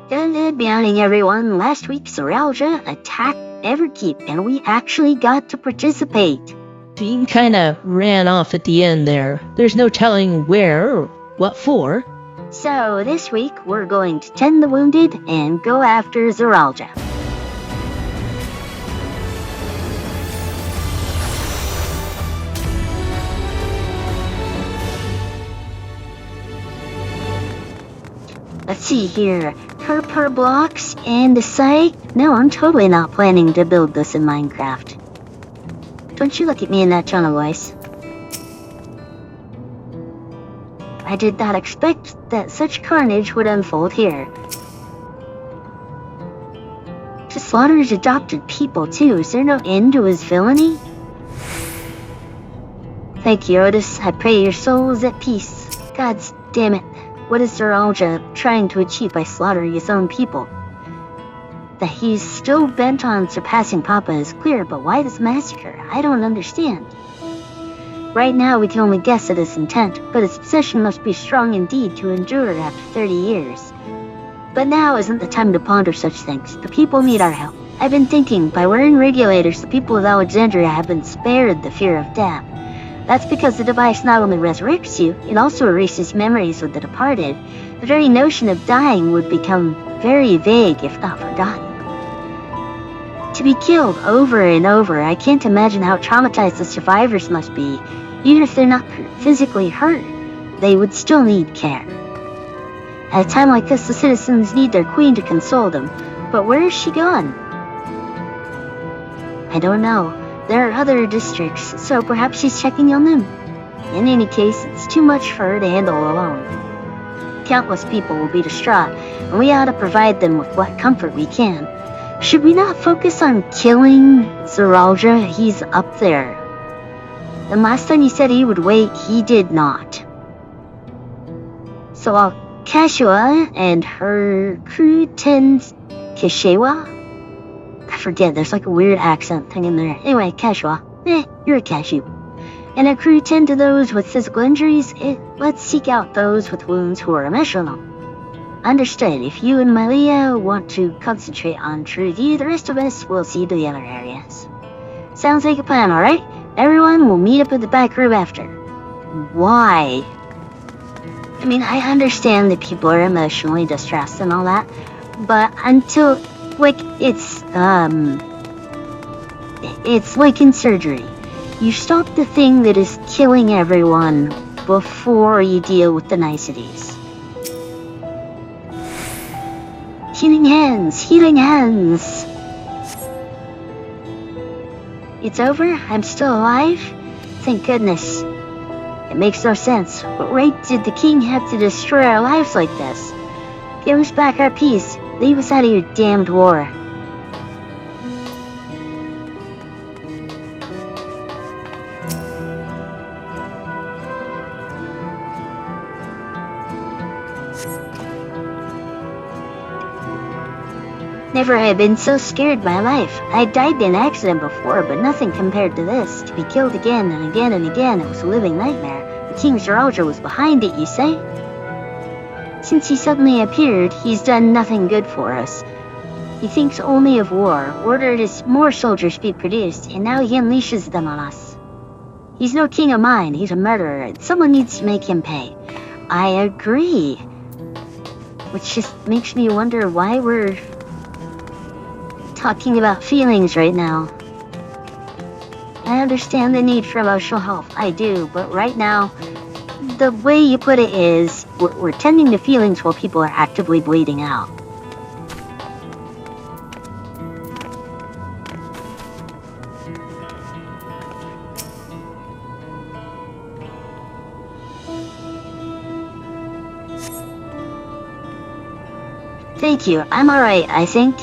Good morning, everyone. Last week, Soralja attacked Everkeep, and we actually got to participate. Dean kinda ran off at the end there. There's no telling where or what for. So this week, we're going to tend the wounded and go after Soralja. Let's see here. Per blocks and the site? No, I'm totally not planning to build this in Minecraft. Don't you look at me in that tone of voice. I did not expect that such carnage would unfold here. To slaughter his adopted people too. Is there no end to his villainy? Thank you, Otis. I pray your soul is at peace. God damn it. What is Soralja trying to achieve by slaughtering his own people? That he's still bent on surpassing Papa is clear, but why this massacre? I don't understand. Right now we can only guess at his intent, but his obsession must be strong indeed to endure after 30 years. But now isn't the time to ponder such things. The people need our help. I've been thinking, by wearing regulators, the people of Alexandria have been spared the fear of death. That's because the device not only resurrects you, it also erases memories of the departed. The very notion of dying would become very vague if not forgotten. To be killed over and over, I can't imagine how traumatized the survivors must be. Even if they're not physically hurt, they would still need care. At a time like this, the citizens need their queen to console them. But where is she gone? I don't know. There are other districts, so perhaps she's checking on them. In any case, it's too much for her to handle alone. Countless people will be distraught, and we ought to provide them with what comfort we can. Should we not focus on killing Soralja? He's up there. The last time he said he would wait, he did not. So while Kashua and her crew tend Kashewa? I forget, there's like a weird accent thing in there. Anyway, Kashua. You're a cashew. And a crew tend to those with physical injuries. Let's seek out those with wounds who are emotional. Understood. If you and Mailia want to concentrate on Trudy, the rest of us will see to the other areas. Sounds like a plan, alright? Everyone will meet up at the back room after. Why? I mean, I understand that people are emotionally distressed and all that, but until... Like, it's like in surgery. You stop the thing that is killing everyone before you deal with the niceties. Healing hands! Healing hands! It's over? I'm still alive? Thank goodness. It makes no sense. What right did the king have to destroy our lives like this? Give us back our peace. Leave us out of your damned war. Never have been so scared in my life. I died in an accident before, but nothing compared to this. To be killed again and again and again, it was a living nightmare. The King Soralja was behind it, you say? Since he suddenly appeared, he's done nothing good for us. He thinks only of war, ordered as more soldiers be produced, and now he unleashes them on us. He's no king of mine, he's a murderer, and someone needs to make him pay. I agree. Which just makes me wonder why we're talking about feelings right now. I understand the need for emotional health, I do, but right now, the way you put it is, we're tending to feelings while people are actively bleeding out. Thank you, I'm alright, I think.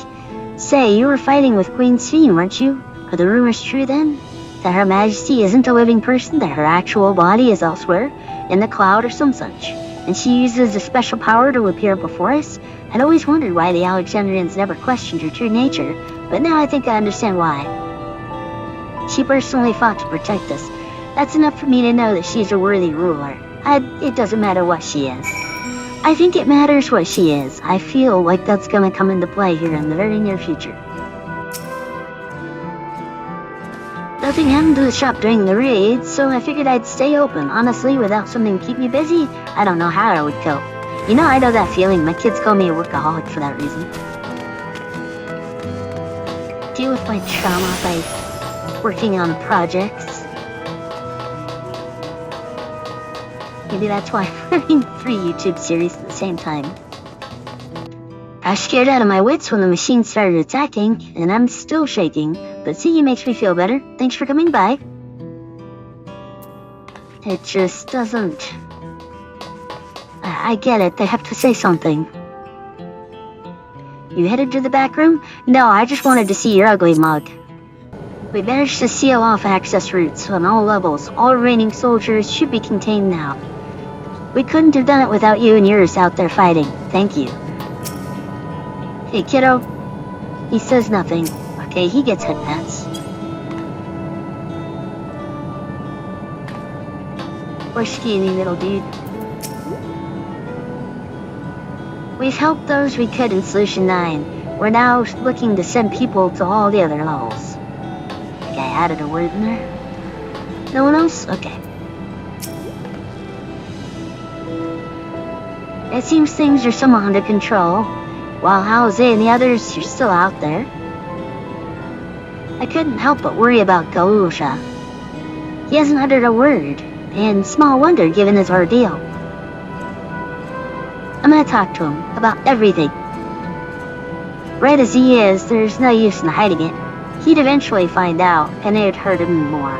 Say, you were fighting with Queen Sphene, weren't you? Are the rumors true then? That Her Majesty isn't a living person, that her actual body is elsewhere? In the cloud or some such, and she uses a special power to appear before us? I'd always wondered why the Alexandrians never questioned her true nature, but now I think I understand why. She personally fought to protect us. That's enough for me to know that she's a worthy ruler. It doesn't matter what she is. I think it matters what she is. I feel like that's gonna come into play here in the very near future. Nothing happened to the shop during the raid, so I figured I'd stay open. Honestly, without something to keep me busy, I don't know how I would cope. You know, I know that feeling. My kids call me a workaholic for that reason. Deal with my trauma by working on projects. Maybe that's why I'm running 3 YouTube series at the same time. I was scared out of my wits when the machine started attacking, and I'm still shaking, but seeing makes me feel better. Thanks for coming by. It just doesn't... I get it, they have to say something. You headed to the back room? No, I just wanted to see your ugly mug. We managed to seal off access routes on all levels. All remaining soldiers should be contained now. We couldn't have done it without you and yours out there fighting. Thank you. Hey, kiddo. He says nothing. Okay, he gets head pats. We're skinny, little dude. We've helped those we could in Solution 9. We're now looking to send people to all the other levels. Okay, I added a word in there. No one else? Okay. It seems things are somewhat under control. While Jose and the others are still out there. I couldn't help but worry about Galusha. He hasn't uttered a word, and small wonder given his ordeal. I'm gonna talk to him about everything. Right as he is, there's no use in hiding it. He'd eventually find out, and it'd hurt him more.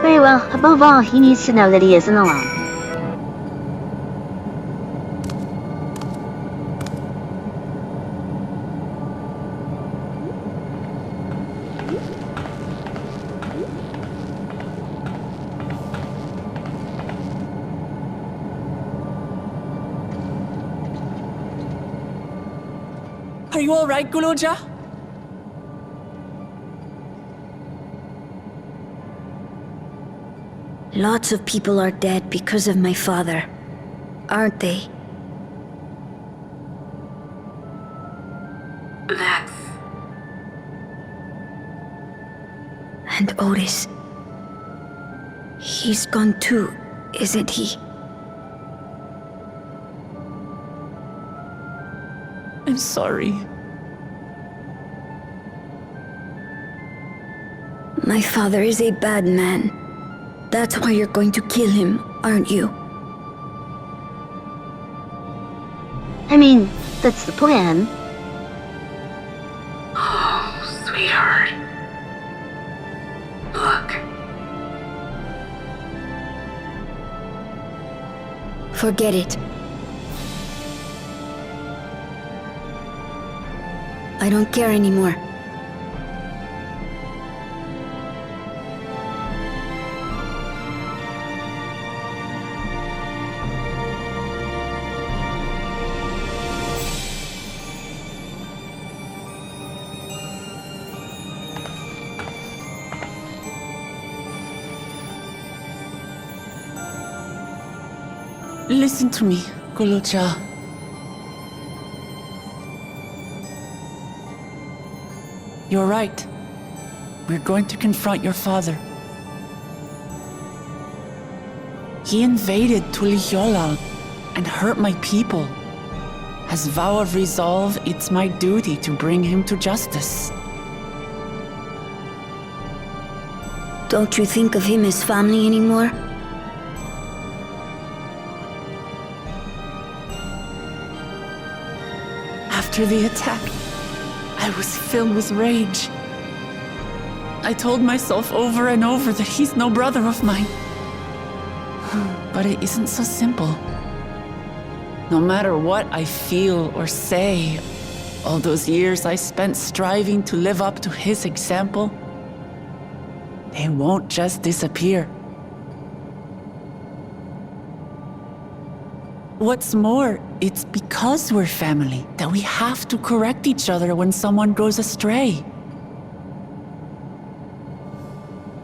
Very well, above all, he needs to know that he isn't alone. Are you alright, Guloja? Lots of people are dead because of my father, aren't they? That's... And Otis. He's gone too, isn't he? I'm sorry. My father is a bad man. That's why you're going to kill him, aren't you? I mean, that's the plan. Oh, sweetheart. Look. Forget it. I don't care anymore. Listen to me, Guloja. You're right. We're going to confront your father. He invaded Tuliholal and hurt my people. As vow of resolve, it's my duty to bring him to justice. Don't you think of him as family anymore? After the attack, I was filled with rage. I told myself over and over that he's no brother of mine. But it isn't so simple. No matter what I feel or say, all those years I spent striving to live up to his example, they won't just disappear. What's more, it's because we're family that we have to correct each other when someone goes astray.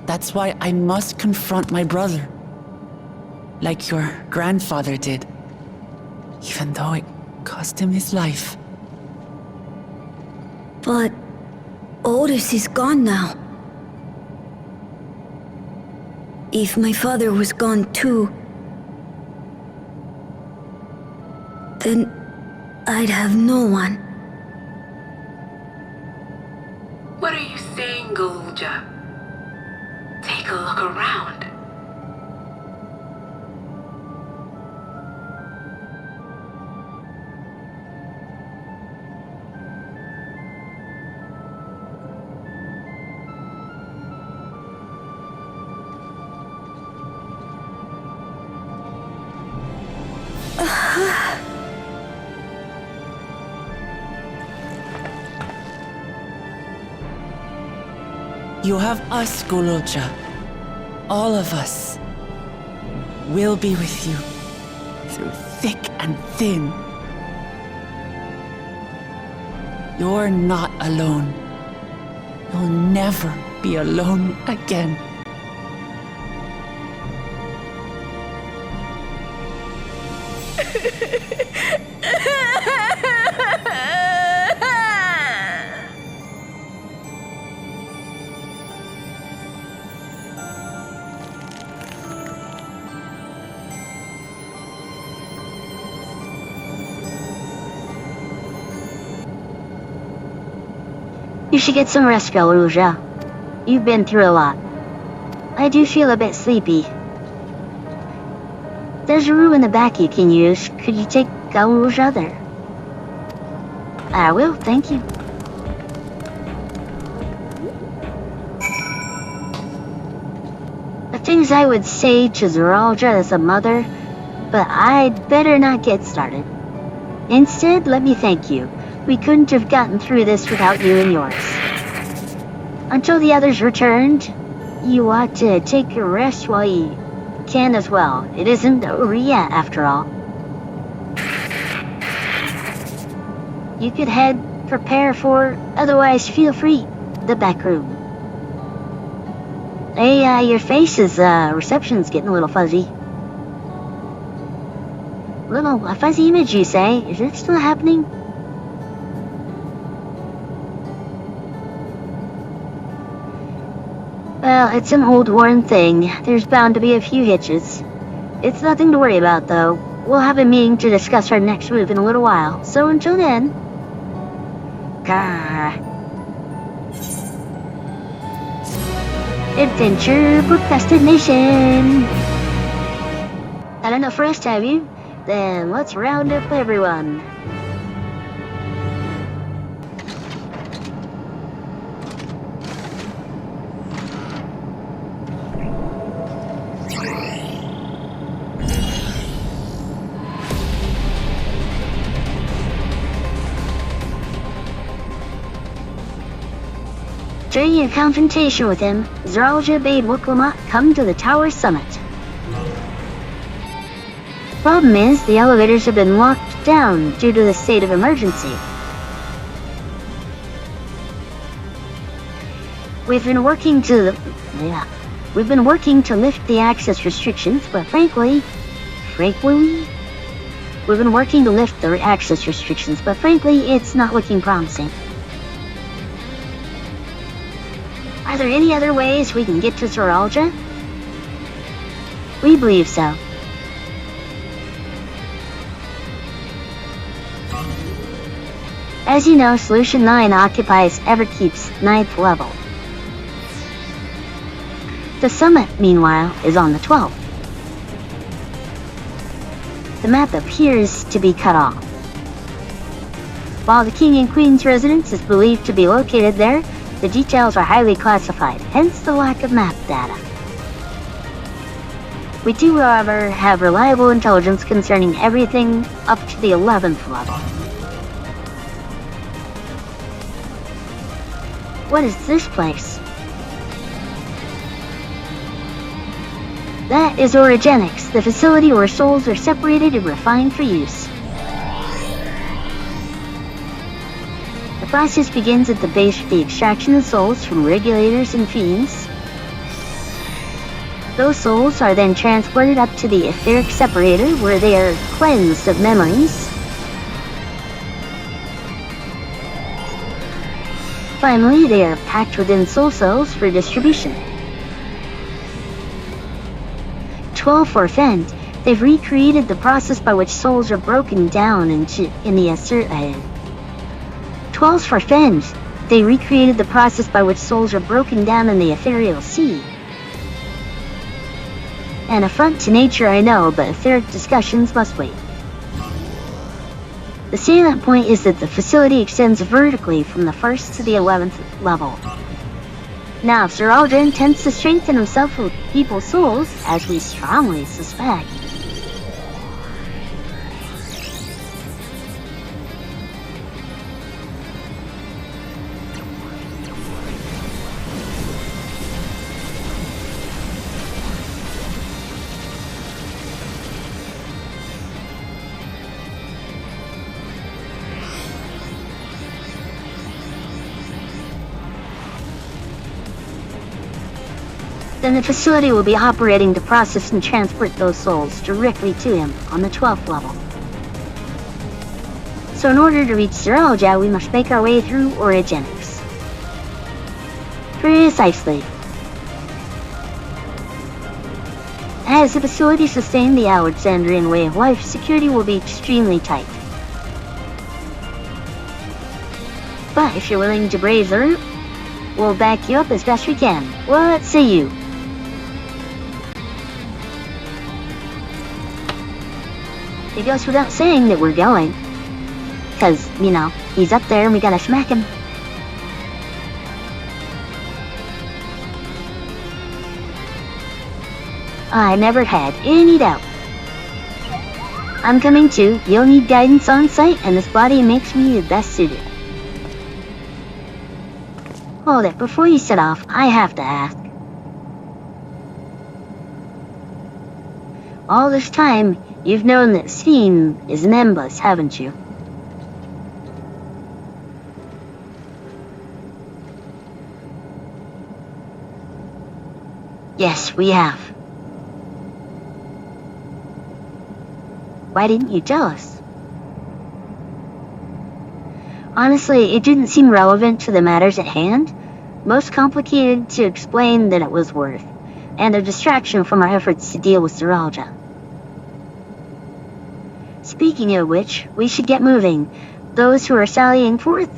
That's why I must confront my brother, like your grandfather did. even though it cost him his life. But Otis is gone now. If my father was gone too, then I'd have no one. What are you saying, Galuja? Take a look around. You have us, Goloja. All of us. We'll be with you. Through thick and thin. You're not alone. You'll never be alone again. You should get some rest, Galuja. You've been through a lot. I do feel a bit sleepy. There's a room in the back you can use. Could you take Galuja there? I will, thank you. The things I would say to Zeralja as a mother, but I'd better not get started. Instead, let me thank you. We couldn't have gotten through this without you and yours. Until the others returned, you ought to take a rest while you can as well. It isn't over yet, after all. You could prepare for, otherwise feel free, the back room. Hey, your face's reception's getting a little fuzzy. A fuzzy image, you say? Is it still happening? Well, it's an old worn thing. There's bound to be a few hitches. It's nothing to worry about, though. We'll have a meeting to discuss our next move in a little while. So until then... Grrr. Adventure Procrastination! Had enough rest, have you? Then let's round up everyone. During a confrontation with him, Zeralja bade Wiklamat come to the tower summit. Problem is, the elevators have been locked down due to the state of emergency. We've been working to lift the access restrictions, but frankly, it's not looking promising. Are there any other ways we can get to Zeralja? We believe so. As you know, Solution 9 occupies Everkeep's 9th level. The summit, meanwhile, is on the 12th. The map appears to be cut off. While the King and Queen's residence is believed to be located there, the details are highly classified, hence the lack of map data. We do, however, have reliable intelligence concerning everything up to the 11th level. What is this place? That is Origenics, the facility where souls are separated and refined for use. The process begins at the base with the extraction of souls from regulators and fiends. Those souls are then transported up to the etheric separator where they are cleansed of memories. Finally, they are packed within soul cells for distribution. 12 for Fend. They've recreated the process by which souls are broken down in the Asir. 12 for Fend. They recreated the process by which souls are broken down in the ethereal sea. An affront to nature, I know, but etheric discussions must wait. The salient point is that the facility extends vertically from the 1st to the 11th level. Now, if Sir Aldrin intends to strengthen himself with people's souls, as we strongly suspect, then the facility will be operating to process and transport those souls directly to him on the 12th level. So in order to reach Zeralja, we must make our way through Origenics. Precisely. As the facility sustained the Alexandrian way of life, security will be extremely tight. But if you're willing to brave the route, we'll back you up as best we can. What say you? It goes without saying that we're going. Cause, you know, he's up there and we gotta smack him. I never had any doubt. I'm coming too. You'll need guidance on site, and this body makes me the best suited. Hold it, before you set off, I have to ask. All this time, you've known that Steam is an Embus, haven't you? Yes, we have. Why didn't you tell us? Honestly, it didn't seem relevant to the matters at hand. Most complicated to explain than it was worth, and a distraction from our efforts to deal with Zeralja. Speaking of which, we should get moving. Those who are sallying forth,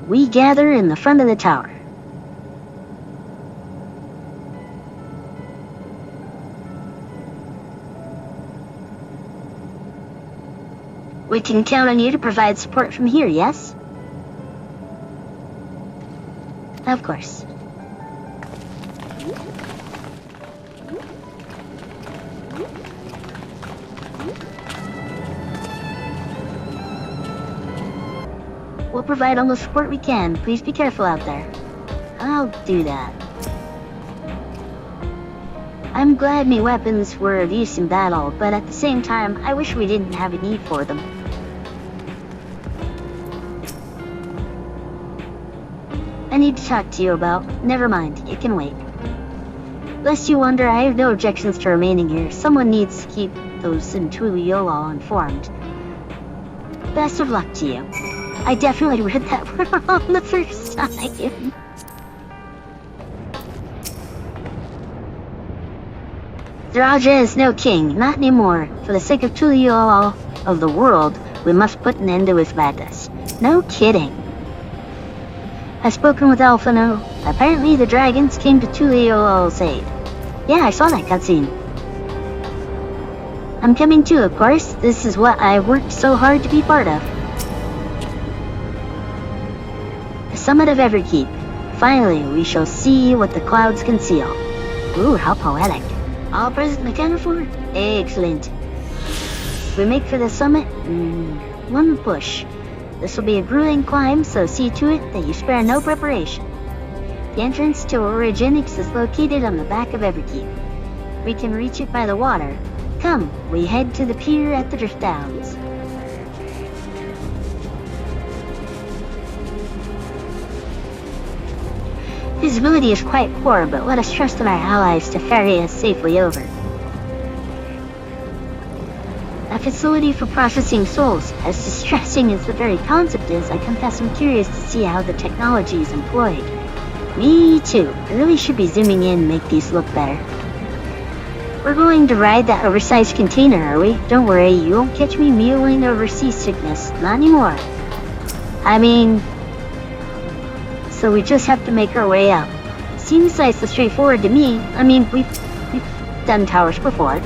we gather in the front of the tower. We can count on you to provide support from here, yes? Of course. We'll provide all the support we can. Please be careful out there. I'll do that. I'm glad my weapons were of use in battle, but at the same time, I wish we didn't have a need for them. I need to talk to you about. Never mind, it can wait. Lest you wonder, I have no objections to remaining here. Someone needs to keep those Centuriolo informed. Best of luck to you. I definitely read that wrong the first time. Zeralja is no king, not anymore. For the sake of Tural of the world, we must put an end to his madness. No kidding. I've spoken with Alphino. Apparently the dragons came to Tuliol's aid. Yeah, I saw that cutscene. I'm coming too, of course. This is what I worked so hard to be part of. The summit of Everkeep. Finally, we shall see what the clouds conceal. Ooh, how poetic. All present accounted for? Excellent. We make for the summit? One push. This will be a grueling climb, so see to it that you spare no preparation. The entrance to Origenics is located on the back of Everkeep. We can reach it by the water. Come, we head to the pier at the Drift Downs. Visibility is quite poor, but let us trust in our allies to ferry us safely over. A facility for processing souls. As distressing as the very concept is, I confess I'm curious to see how the technology is employed. Me too. I really should be zooming in and make these look better. We're going to ride that oversized container, are we? Don't worry, you won't catch me muling over seasickness. Not anymore. I mean... So we just have to make our way up. Seems nice and straightforward to me. I mean, we've done towers before.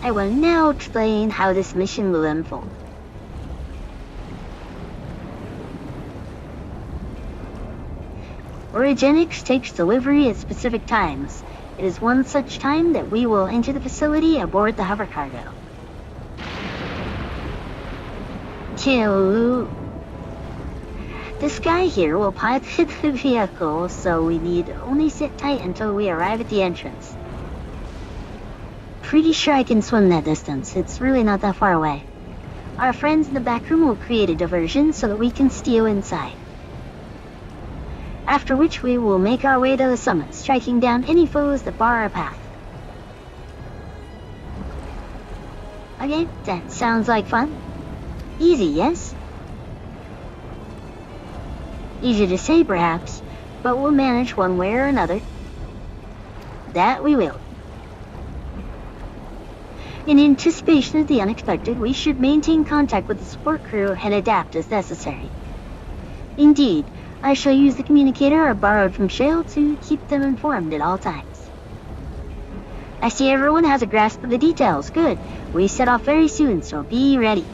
I will now explain how this mission will unfold. Origenics takes delivery at specific times. It is one such time that we will enter the facility aboard the hover cargo. This guy here will pilot the vehicle, so we need only sit tight until we arrive at the entrance. Pretty sure I can swim that distance. It's really not that far away. Our friends in the back room will create a diversion so that we can steal inside. After which we will make our way to the summit, striking down any foes that bar our path. Okay, that sounds like fun. Easy, yes? Easy to say, perhaps, but we'll manage one way or another. That we will. In anticipation of the unexpected, we should maintain contact with the support crew and adapt as necessary. Indeed, I shall use the communicator I borrowed from Shale to keep them informed at all times. I see everyone has a grasp of the details. Good. We set off very soon, so be ready.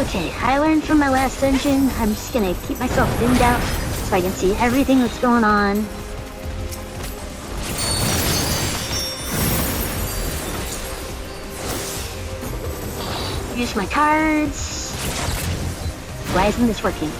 Okay, I learned from my last dungeon. I'm just gonna keep myself zoomed out so I can see everything that's going on. Use my cards. Why isn't this working?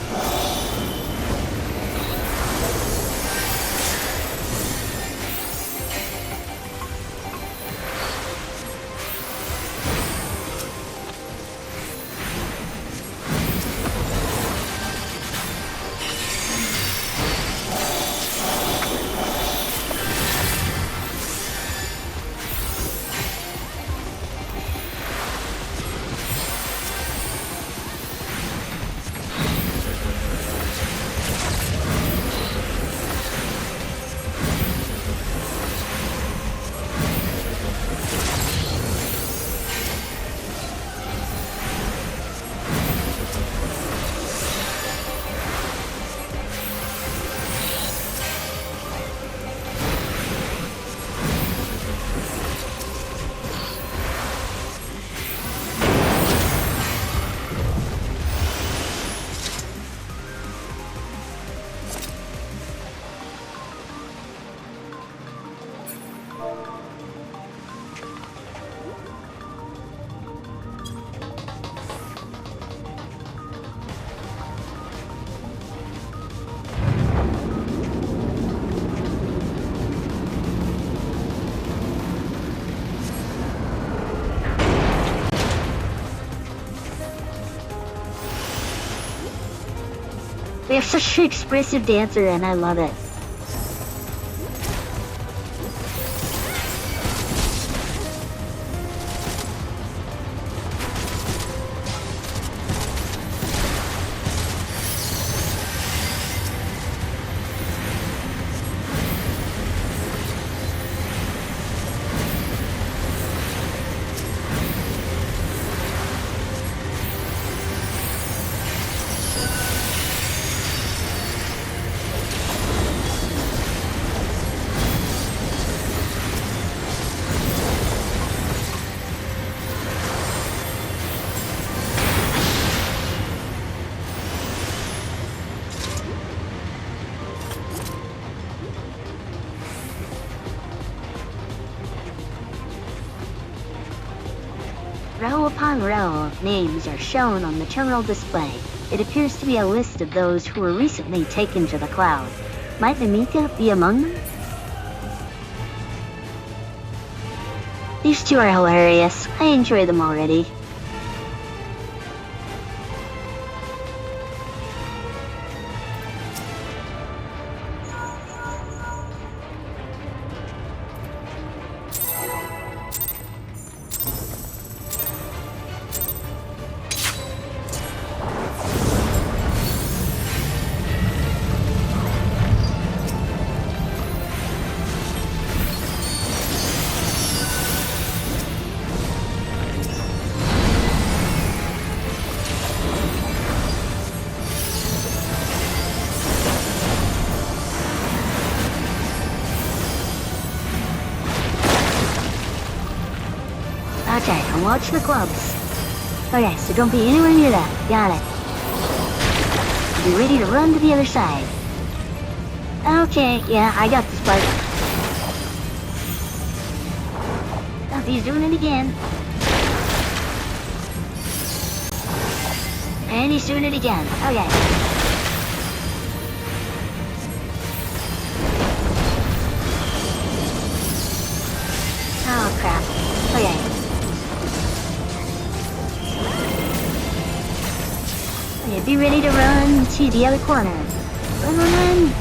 We have such an expressive dancer, and I love it. Row upon row of names are shown on the terminal display. It appears to be a list of those who were recently taken to the cloud. Might the Mika be among them? These two are hilarious. I enjoy them already. Okay, and watch the clubs. Okay, so don't be anywhere near that. Got it. Be ready to run to the other side. Okay, yeah, I got this part. Oh, he's doing it again. And he's doing it again. Okay. Oh, crap. Okay. Okay, be ready to run to the other corner. Run, run, run.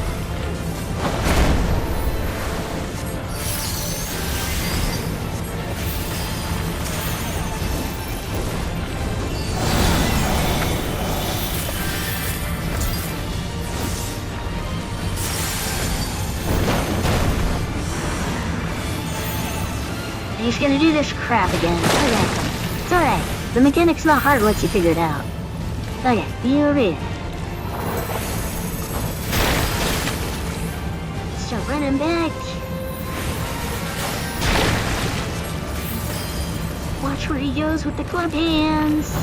He's gonna do this crap again. Okay. It's alright. The mechanic's not hard once you figure it out. Okay, be over here. Start running back. Watch where he goes with the club hands.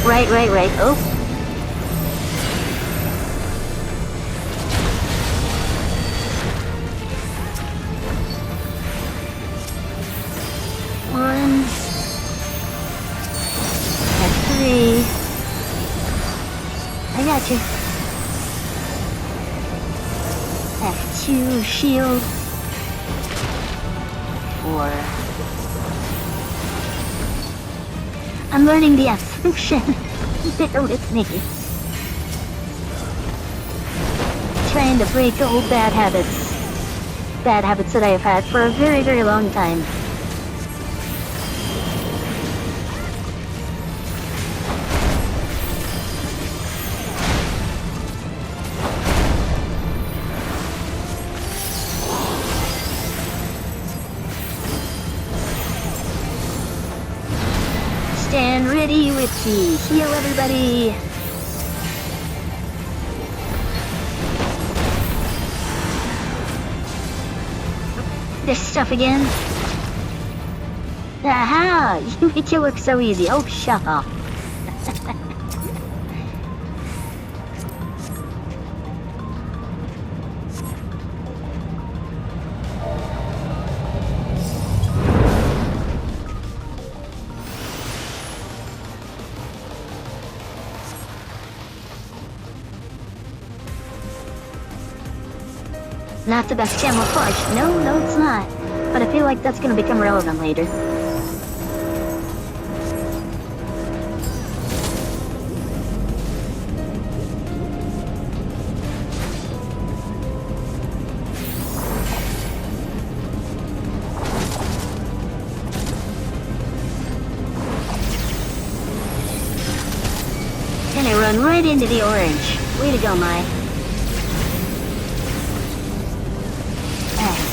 Right. Oh. One. F3. I got you. F2 shield. 4. I'm learning the F function. Bear with me. Trying to break old bad habits. Bad habits that I have had for a very, very long time. Stand ready with me. Heal everybody. This stuff again. Aha! You make it look so easy. Oh, shut up. Not the best camouflage. No, it's not. But I feel like that's gonna become relevant later. And I run right into the orange. Way to go, Mai.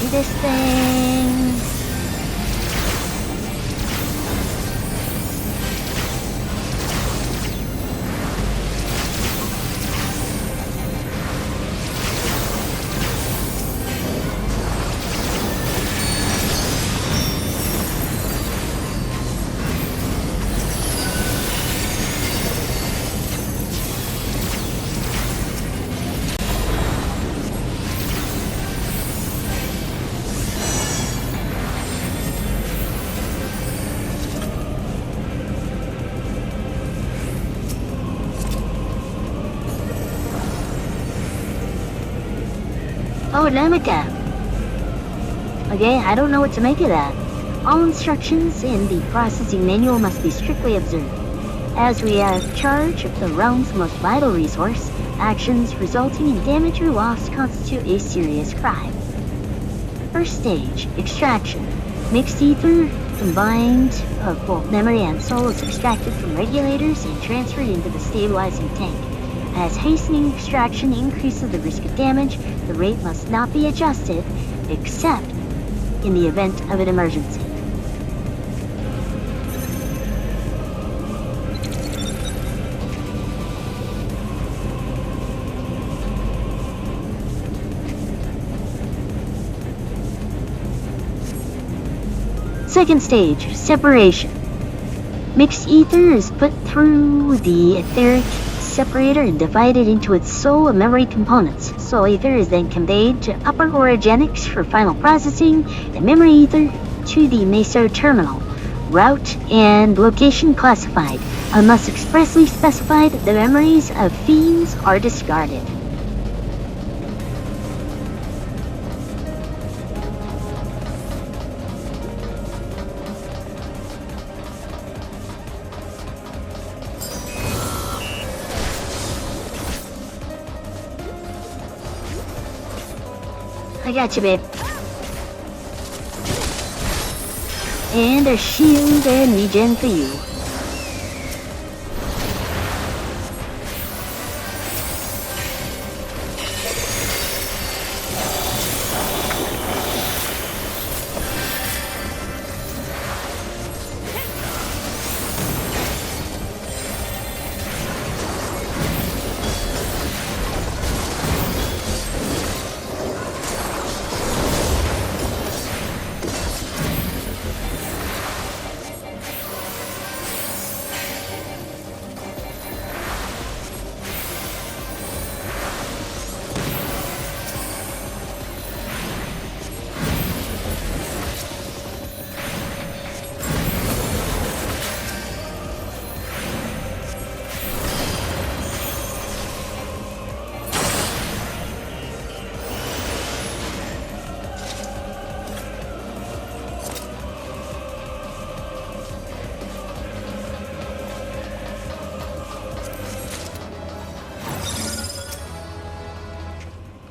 Do this thing. Namica. Okay, I don't know what to make of that. All instructions in the processing manual must be strictly observed. As we have charge of the realm's most vital resource, actions resulting in damage or loss constitute a serious crime. First stage, extraction. Mixed ether combined of both memory and soul is extracted from regulators and transferred into the stabilizing tank. As hastening extraction increases the risk of damage, the rate must not be adjusted except in the event of an emergency. Second stage, separation. Mixed ether is put through the etheric separator and divided into its soul and memory components. Soul ether is then conveyed to upper orogenics for final processing, and memory ether to the meso terminal. Route and location classified. Unless expressly specified, the memories of fiends are discarded. I got you, babe. And a shield and regen for you.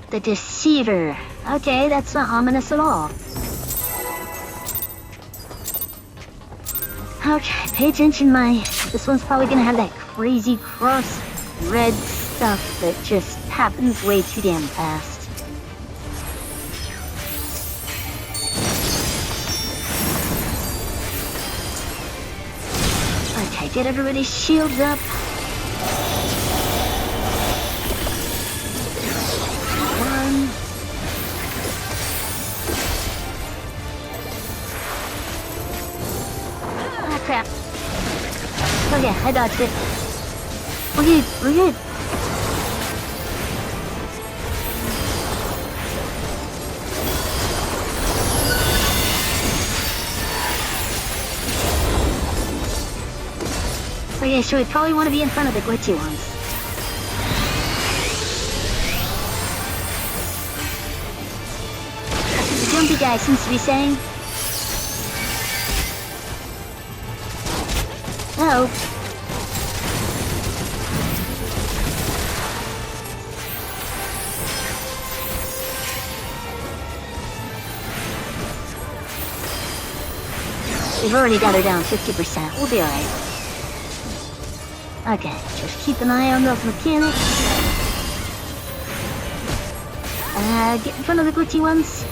The Deceiver. Okay, that's not ominous at all. Okay, pay attention, Mai. This one's probably gonna have that crazy cross red stuff that just happens way too damn fast. Okay, get everybody's shields up. Crap. Okay, I dodged it. We're good, we're good. Okay, so we probably want to be in front of the glitchy ones. That's what the jumpy guy seems to be saying. Oh. We've already got her down 50%. We'll be alright. Okay, just keep an eye on those mechanics. Get in front of the glitchy ones.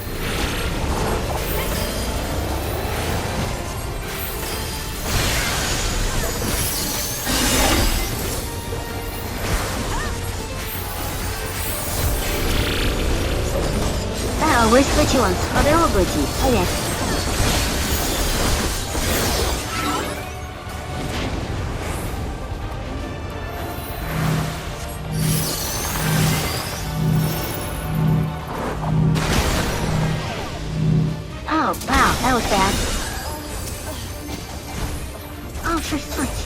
Oh, where's the glitchy ones? Oh, they're all glitchy. Okay. Oh, wow, that was bad. Oh, for switch.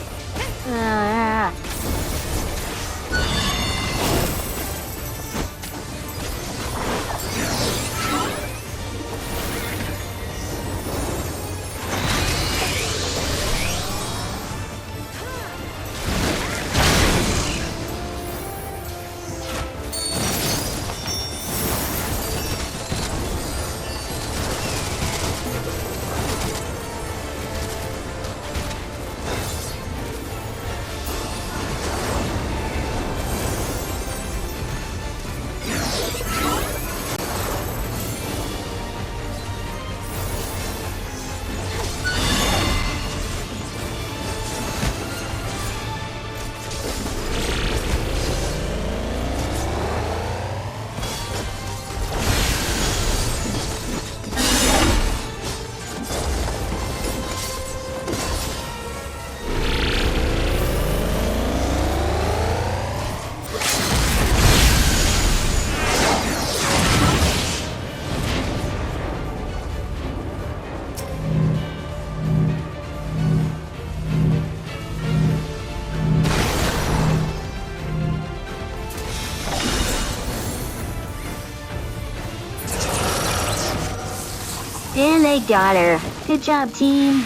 They got her. Good job, team.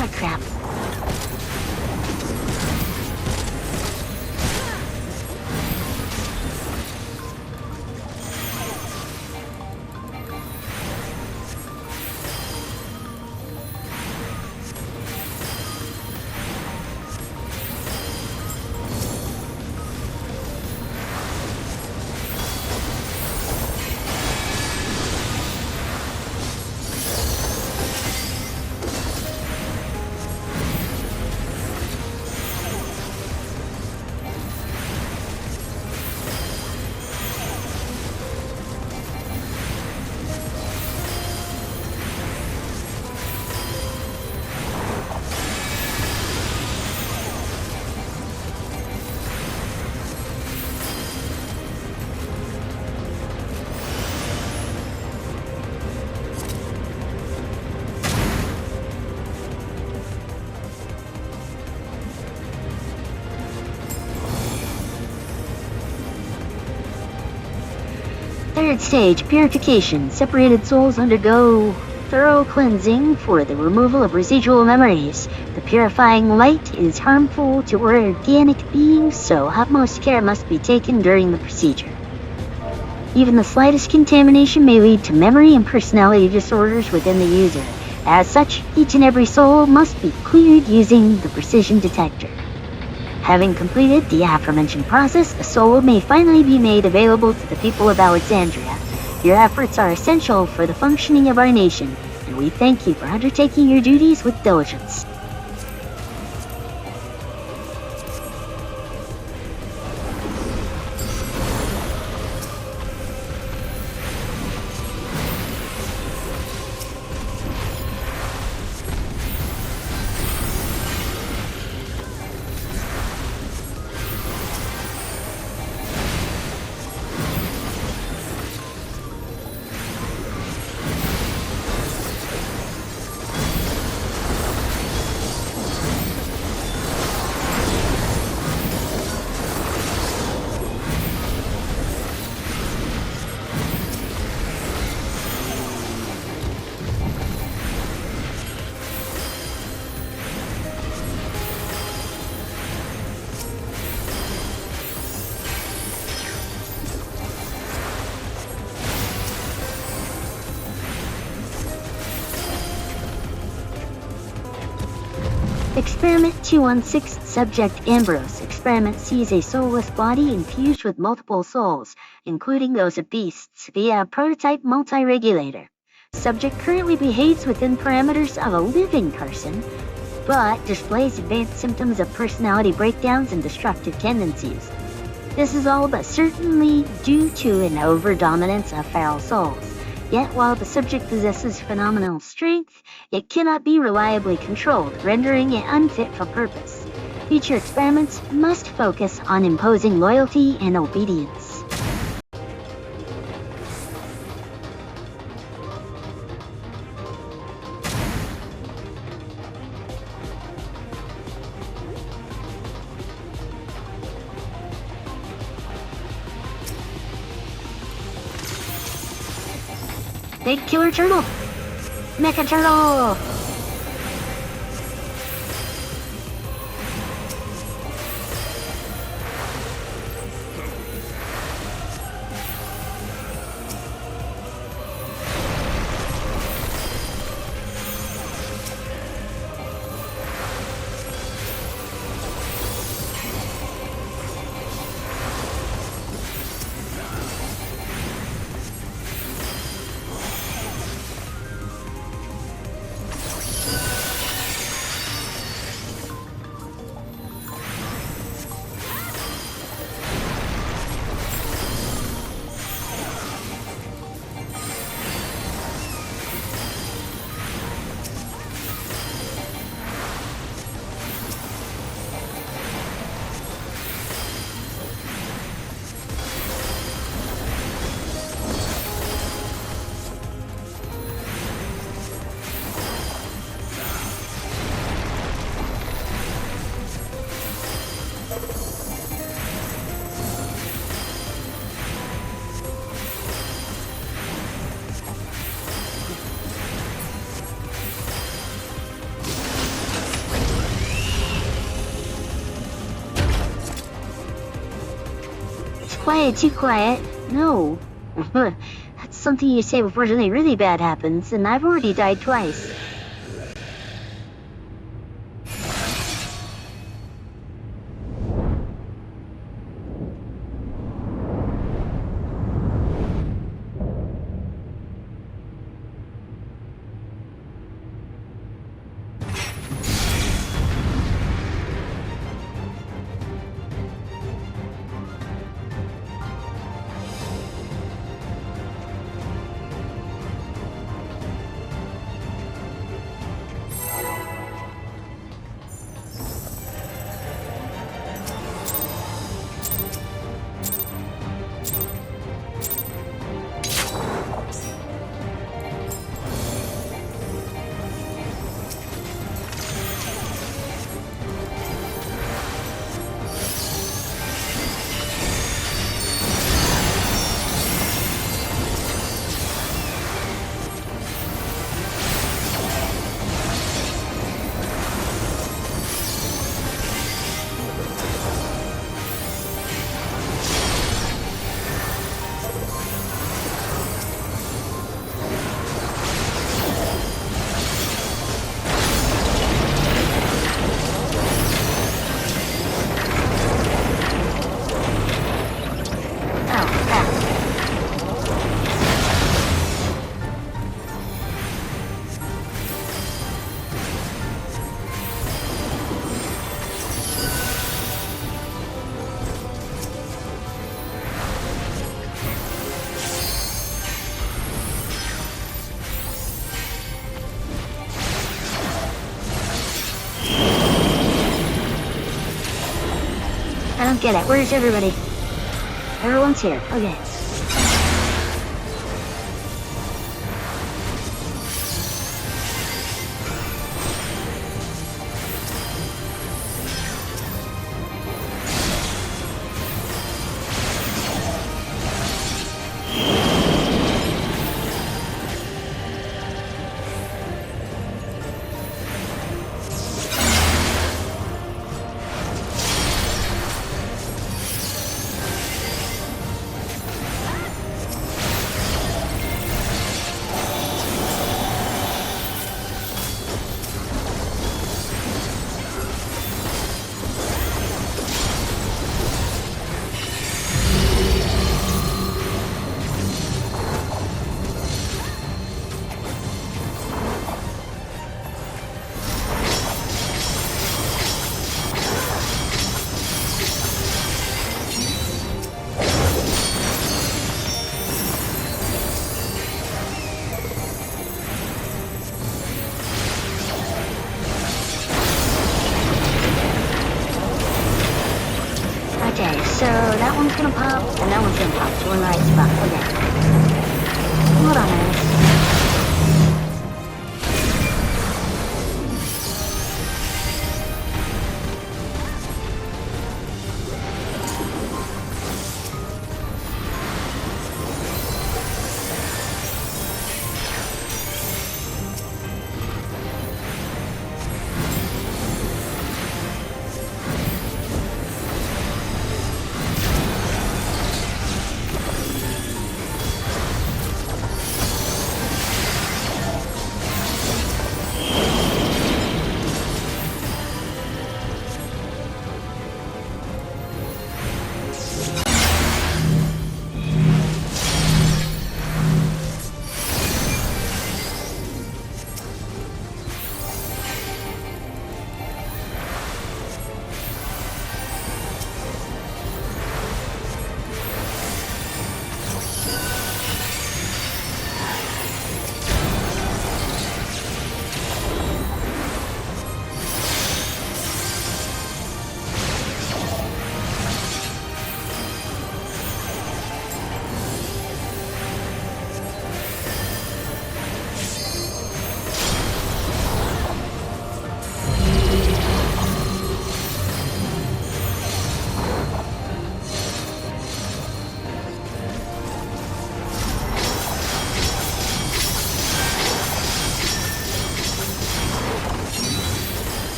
Ah, crap. Third stage, purification. Separated souls undergo thorough cleansing for the removal of residual memories. The purifying light is harmful to organic beings, so utmost care must be taken during the procedure. Even the slightest contamination may lead to memory and personality disorders within the user. As such, each and every soul must be cleared using the precision detector. Having completed the aforementioned process, a soul may finally be made available to the people of Alexandria. Your efforts are essential for the functioning of our nation, and we thank you for undertaking your duties with diligence. Experiment 216, Subject Ambrose. Experiment sees a soulless body infused with multiple souls, including those of beasts, via a prototype multi-regulator. Subject currently behaves within parameters of a living person, but displays advanced symptoms of personality breakdowns and destructive tendencies. This is all but certainly due to an overdominance of feral souls. Yet while the subject possesses phenomenal strength, it cannot be reliably controlled, rendering it unfit for purpose. Future experiments must focus on imposing loyalty and obedience. Big killer turtle! Mecha turtle! Quiet, too quiet. No. That's something you say before something really bad happens, and I've already died twice. I don't get it. Where's everybody? Everyone's here. Okay. Okay, so that one's gonna pop, and that one's gonna pop to one right spot. Okay. Hold on, Alice.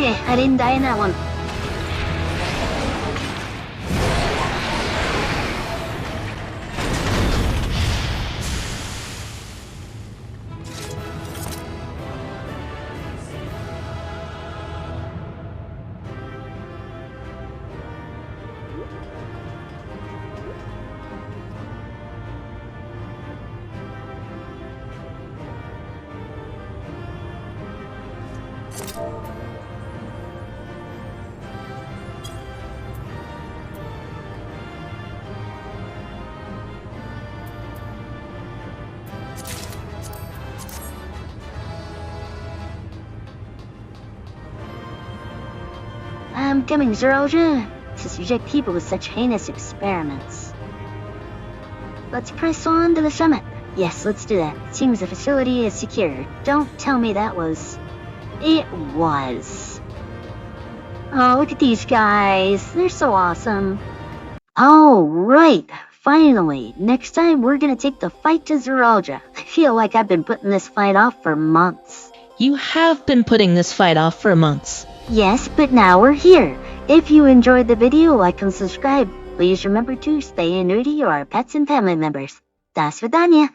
Okay, I didn't die in that one. I'm coming, Zeralja, to subject people to such heinous experiments. Let's press on to the summit. Yes, let's do that. Seems the facility is secure. Don't tell me that was... It was. Oh, look at these guys. They're so awesome. Oh, right. Finally. Next time, we're gonna take the fight to Zeralja. I feel like I've been putting this fight off for months. You have been putting this fight off for months. Yes, but now we're here. If you enjoyed the video, like and subscribe. Please remember to stay new to your pets and family members. До свидания.